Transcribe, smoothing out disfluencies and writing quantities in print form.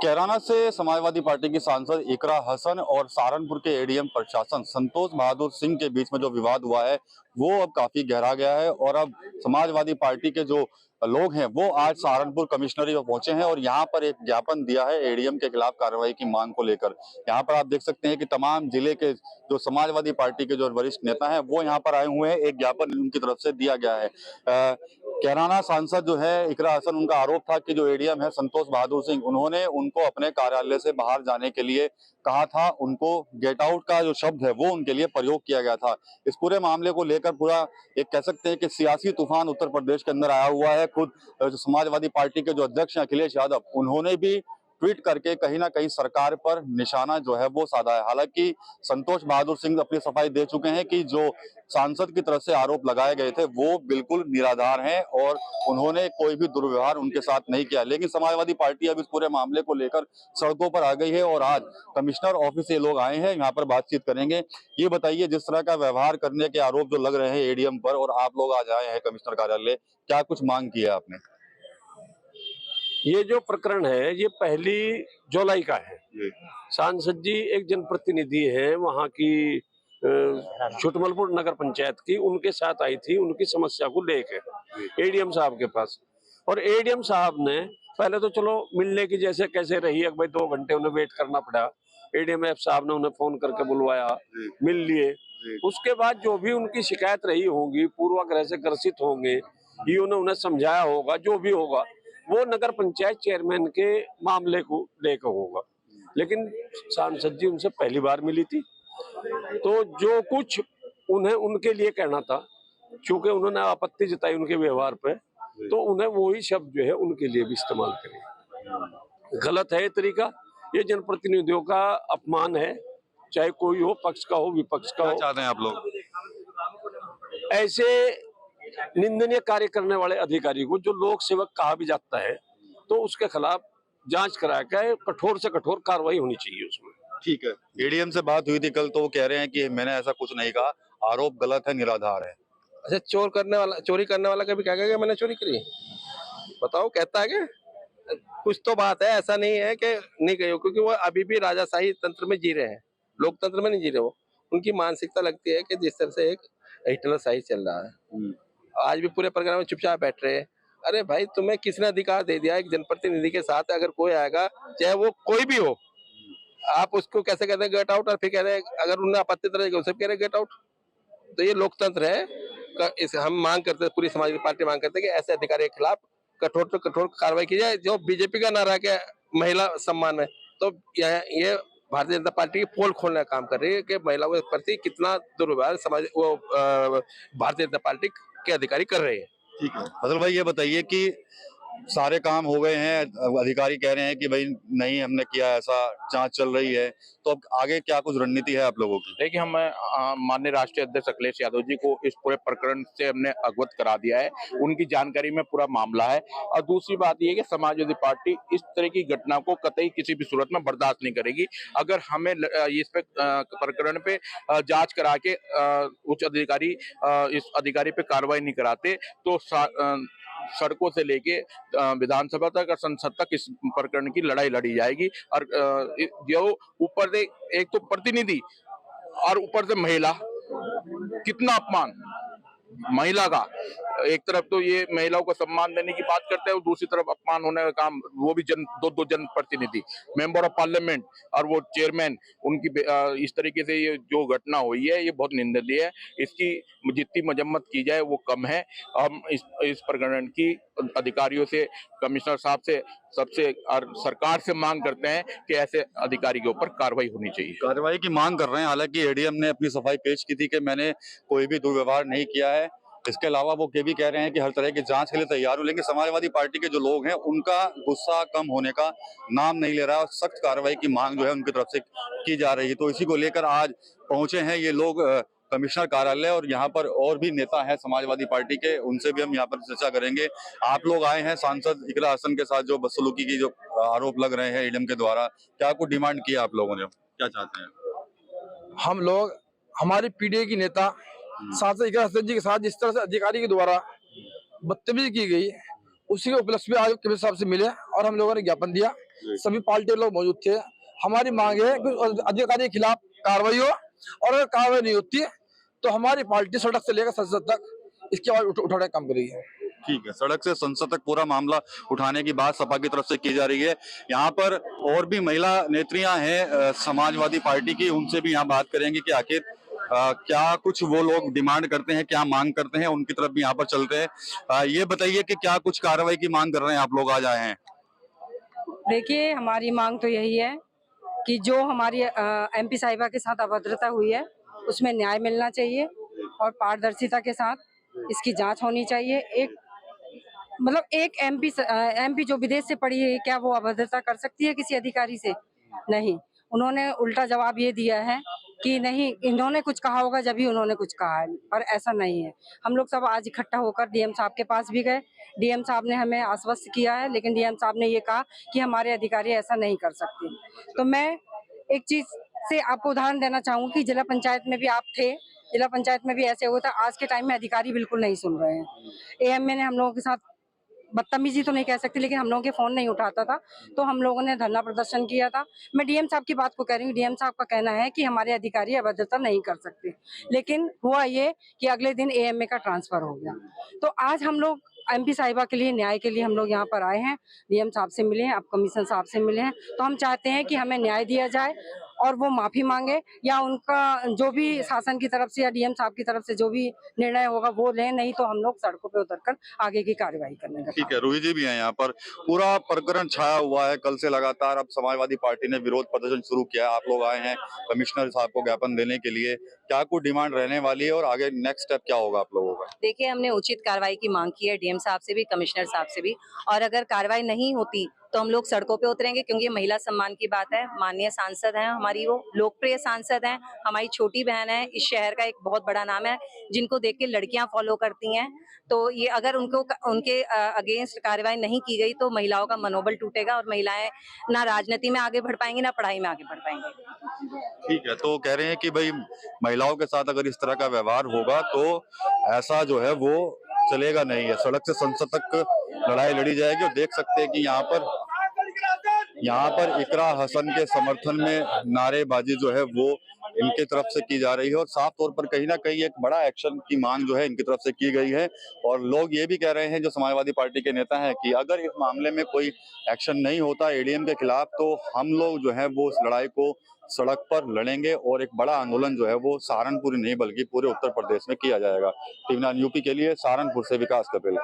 कैराना से समाजवादी पार्टी की सांसद इकरा हसन और सहारनपुर के एडीएम प्रशासन संतोष बहादुर सिंह के बीच में जो विवाद हुआ है वो अब काफी गहरा गया है और अब समाजवादी पार्टी के जो लोग हैं वो आज सहारनपुर कमिश्नरी में पहुंचे हैं और यहाँ पर एक ज्ञापन दिया है एडीएम के खिलाफ कार्रवाई की मांग को लेकर। यहाँ पर आप देख सकते हैं कि तमाम जिले के जो समाजवादी पार्टी के जो वरिष्ठ नेता हैं वो यहाँ पर आए हुए हैं। एक ज्ञापन उनकी तरफ से दिया गया है। कैराना सांसद जो है इकरा हसन, उनका आरोप था कि जो एडीएम है संतोष बहादुर सिंह, उन्होंने उनको अपने कार्यालय से बाहर जाने के लिए कहा था। उनको गेट आउट का जो शब्द है वो उनके लिए प्रयोग किया गया था। इस पूरे मामले को लेकर पूरा एक कह सकते हैं कि सियासी तूफान उत्तर प्रदेश के अंदर आया हुआ है। खुद जो समाजवादी पार्टी के जो अध्यक्ष हैं अखिलेश यादव, उन्होंने भी ट्वीट करके कहीं ना कहीं सरकार पर निशाना जो है वो साधा है। हालांकि संतोष बहादुर सिंह अपनी सफाई दे चुके हैं कि जो सांसद की तरफ से आरोप लगाए गए थे वो बिल्कुल निराधार हैं और उन्होंने कोई भी दुर्व्यवहार उनके साथ नहीं किया। लेकिन समाजवादी पार्टी अब इस पूरे मामले को लेकर सड़कों पर आ गई है और आज कमिश्नर ऑफिस से लोग आए हैं, यहाँ पर बातचीत करेंगे। ये बताइए, जिस तरह का व्यवहार करने के आरोप जो लग रहे हैं एडीएम पर और आप लोग आज आए हैं कमिश्नर कार्यालय, क्या कुछ मांग की है आपने? ये जो प्रकरण है ये 1 जुलाई का है। सांसद जी एक जनप्रतिनिधि है वहाँ की छुटमलपुर नगर पंचायत की, उनके साथ आई थी उनकी समस्या को लेकर एडीएम साहब के पास। और एडीएम साहब ने पहले तो चलो मिलने की जैसे कैसे रही, भाई 2 घंटे उन्हें वेट करना पड़ा। एडीएम साहब ने उन्हें फोन करके बुलवाया, मिल लिए। उसके बाद जो भी उनकी शिकायत रही होगी, पूर्वाग्रह से ग्रसित होंगे, ये उन्हें समझाया होगा, जो भी होगा वो नगर पंचायत चेयरमैन के मामले को लेकर होगा। लेकिन सांसद जी उनसे पहली बार मिली थी, तो जो कुछ उन्हें उनके लिए कहना था, चूंकि उन्होंने आपत्ति जताई उनके व्यवहार पे, तो उन्हें वही शब्द जो है उनके लिए भी इस्तेमाल करें। गलत है ये तरीका, ये जनप्रतिनिधियों का अपमान है, चाहे कोई हो, पक्ष का हो विपक्ष का हो। चाहते हैं आप लोग ऐसे निंदनीय कार्य करने वाले अधिकारी को, जो लोक सेवक कहा भी जाता है, तो उसके खिलाफ जांच करा के कठोर से कठोर कार्रवाई होनी चाहिए उसमें। ठीक है। एडीएम से बात हुई थी कल, तो वो कह रहे हैं कि मैंने ऐसा कुछ नहीं कहा, आरोप गलत है, निराधार है। अच्छा, चोरी करने वाला कभी क्या कहेगा मैंने चोरी करी? बताओ, कहता है क्या? कुछ तो बात है, ऐसा नहीं है कि नहीं कही हो, क्योंकि वो अभी भी राजाशाही तंत्र में जी रहे हैं, लोकतंत्र में नहीं जी रहे। वो उनकी मानसिकता लगती है कि जिस तरह से एक हिटलरशाही चल रहा है, आज भी पूरे प्रोग्राम में चुपचाप बैठ रहे हैं। अरे भाई, तुम्हें किसने अधिकार दे दिया? एक जनप्रतिनिधि के साथ अगर कोई आएगा, चाहे वो कोई भी हो, आप उसको कैसे कहते हैं गेट आउट, और फिर कह रहे हैं अगर उन्हें आपत्ति तरह उसे कह रहे गेट आउट। तो ये लोकतंत्र है। इस हम मांग करते हैं, पूरी समाजवादी पार्टी मांग करते हैं कि ऐसे अधिकारी के खिलाफ कठोर से कठोर कार्रवाई की जाए। जो बीजेपी का नारा के महिला सम्मान में, तो ये भारतीय जनता पार्टी की पोल खोलने का काम कर रही है कि महिलाओं के प्रति कितना दुर्व्यवहार भारतीय जनता पार्टी के अधिकारी कर रहे हैं। ठीक है फजल भाई, ये बताइए कि सारे काम हो गए हैं, अधिकारी कह रहे हैं कि भाई नहीं हमने किया, ऐसा जांच चल रही है, तो अब आगे क्या कुछ रणनीति है आप लोगों की? देखिए, हम माननीय राष्ट्रीय अध्यक्ष अखिलेश यादव जी को इस पूरे प्रकरण से हमने अवगत करा दिया है, उनकी जानकारी में पूरा मामला है। और दूसरी बात यह है कि समाजवादी पार्टी इस तरह की घटना को कतई किसी भी सूरत में बर्दाश्त नहीं करेगी। अगर हमें इस पे प्रकरण पे जांच करा के उच्च अधिकारी इस अधिकारी पे कार्रवाई नहीं कराते, तो सड़कों से लेके विधानसभा तक और संसद तक इस प्रकरण की लड़ाई लड़ी जाएगी। और जो ऊपर से एक तो प्रतिनिधि और ऊपर से महिला, कितना अपमान महिला का। एक तरफ तो ये महिलाओं को सम्मान देने की बात करते हैं और दूसरी तरफ अपमान होने का काम, वो भी दो जनप्रतिनिधि, मेंबर ऑफ पार्लियामेंट और वो चेयरमैन, उनकी इस तरीके से ये जो घटना हुई है ये बहुत निंदनीय है। इसकी जितनी मजम्मत की जाए वो कम है। हम इस प्रकरण की अधिकारियों से, कमिश्नर साहब से, सबसे और सरकार से मांग करते हैं कि ऐसे अधिकारी के ऊपर कार्रवाई होनी चाहिए। कार्रवाई की मांग कर रहे हैं। हालांकि एडीएम ने अपनी सफाई पेश की थी कि मैंने कोई भी दुर्व्यवहार नहीं किया है। इसके अलावा वो ये भी कह रहे हैं कि हर तरह की जांच के लिए तैयार हो, लेकिन समाजवादी पार्टी के जो लोग हैं उनका गुस्सा कम होने का नाम नहीं ले रहा और सख्त कार्रवाई की मांग जो है उनकी तरफ से की जा रही है। तो इसी को लेकर आज पहुंचे हैं ये लोग कमिश्नर कार्यालय, और यहाँ पर और भी नेता हैं समाजवादी पार्टी के, उनसे भी हम यहाँ पर चर्चा करेंगे। आप लोग आए हैं सांसद इकरा हसन के साथ जो बदसलूकी की जो आरोप लग रहे हैं एडीएम के द्वारा, क्या कुछ डिमांड किया आप लोगों ने, क्या चाहते हैं? हम लोग, हमारी पीडीए की नेता सांसद इकरा हसन जी के साथ जिस तरह से अधिकारी के द्वारा बदतमीजी की गई, उसी के उपलक्ष्य में आज कमिश्नर साहब से मिले और हम लोगों ने ज्ञापन दिया। सभी पार्टी के लोग मौजूद थे। हमारी मांग है कि अधिकारी के खिलाफ कार्रवाई हो, और अगर कार्रवाई नहीं होती तो हमारी पार्टी सड़क से लेकर संसद तक इसकी आवाज उठाने का काम करेगी। ठीक है, सड़क से संसद तक पूरा मामला उठाने की बात सपा की तरफ से की जा रही है। यहाँ पर और भी महिला नेत्रियां हैं समाजवादी पार्टी की, उनसे भी यहाँ बात करेंगे कि आखिर क्या कुछ वो लोग डिमांड करते हैं, क्या मांग करते हैं, उनकी तरफ भी यहाँ पर चलते हैं। ये बताइए कि क्या कुछ कार्रवाई की मांग कर रहे हैं आप लोग आज आए हैं? देखिए, हमारी मांग तो यही है कि जो हमारी एमपी साहिबा के साथ अभद्रता हुई है उसमें न्याय मिलना चाहिए और पारदर्शिता के साथ इसकी जांच होनी चाहिए। एक एमपी जो विदेश से पड़ी है, क्या वो अभद्रता कर सकती है किसी अधिकारी से? नहीं। उन्होंने उल्टा जवाब ये दिया है कि नहीं, इन्होंने कुछ कहा होगा जब ही उन्होंने कुछ कहा है, पर ऐसा नहीं है। हम लोग सब आज इकट्ठा होकर डीएम साहब के पास भी गए। डीएम साहब ने हमें आश्वस्त किया है, लेकिन डीएम साहब ने ये कहा कि हमारे अधिकारी ऐसा नहीं कर सकते। तो मैं एक चीज से आपको उदाहरण देना चाहूंगी कि जिला पंचायत में भी आप थे, जिला पंचायत में भी ऐसे होता। आज के टाइम में अधिकारी बिल्कुल नहीं सुन रहे हैं। एएमए ने हम लोगों के साथ बदतमीजी तो नहीं कह सकती, लेकिन हम लोगों के फोन नहीं उठाता था, तो हम लोगों ने धरना प्रदर्शन किया था। मैं डीएम साहब की बात को कह रही हूँ। डीएम साहब का कहना है कि हमारे अधिकारी अभद्रता नहीं कर सकते, लेकिन हुआ ये कि अगले दिन एएमए का ट्रांसफर हो गया। तो आज हम लोग एमपी साहिबा के लिए न्याय के लिए हम लोग यहाँ पर आए हैं। डीएम साहब से मिले हैं, अब कमिश्नर साहब से मिले हैं। तो हम चाहते हैं कि हमें न्याय दिया जाए और वो माफी मांगे, या उनका जो भी शासन की तरफ से या डीएम साहब की तरफ से जो भी निर्णय होगा वो लें, नहीं तो हम लोग सड़कों पे उतरकर आगे की कार्रवाई करने का। ठीक है, रूही जी भी हैं यहाँ पर। पूरा प्रकरण छाया हुआ है कल से लगातार। अब समाजवादी पार्टी ने विरोध प्रदर्शन शुरू किया है। आप लोग आए हैं कमिश्नर साहब को ज्ञापन देने के लिए। क्या कुछ डिमांड रहने वाली है और आगे नेक्स्ट स्टेप क्या होगा आप लोगों का? देखिए, हमने उचित कार्रवाई की मांग की है डीएम साहब से भी, कमिश्नर साहब से भी, और अगर कार्रवाई नहीं होती तो हम लोग सड़कों पे उतरेंगे, क्योंकि ये महिला सम्मान की बात है। माननीय सांसद हैं हमारी, वो लोकप्रिय सांसद हैं, हमारी छोटी बहन है, इस शहर का एक बहुत बड़ा नाम है, जिनको देख के लड़कियां फॉलो करती हैं। तो ये अगर उनके अगेंस्ट कार्रवाई नहीं की गई तो महिलाओं का मनोबल टूटेगा और महिलाएं ना राजनीति में आगे बढ़ पाएंगी, ना पढ़ाई में आगे बढ़ पाएंगी। ठीक है, तो कह रहे हैं कि भाई महिलाओं के साथ अगर इस तरह का व्यवहार होगा तो ऐसा जो है वो चलेगा नहीं है। सड़क से संसद तक लड़ाई लड़ी जाएगी। और देख सकते हैं कि यहाँ पर इकरा हसन के समर्थन में नारेबाजी जो है वो इनकी तरफ से की जा रही है, और साफ तौर पर कहीं ना कहीं एक बड़ा एक्शन की मांग जो है इनकी तरफ से की गई है। और लोग ये भी कह रहे हैं, जो समाजवादी पार्टी के नेता हैं, कि अगर इस मामले में कोई एक्शन नहीं होता एडीएम के खिलाफ तो हम लोग जो है वो उस लड़ाई को सड़क पर लड़ेंगे और एक बड़ा आंदोलन जो है वो सहारनपुर नहीं बल्कि पूरे उत्तर प्रदेश में किया जाएगा। टीवी 9 यूपी के लिए सहारनपुर से विकास कपिल।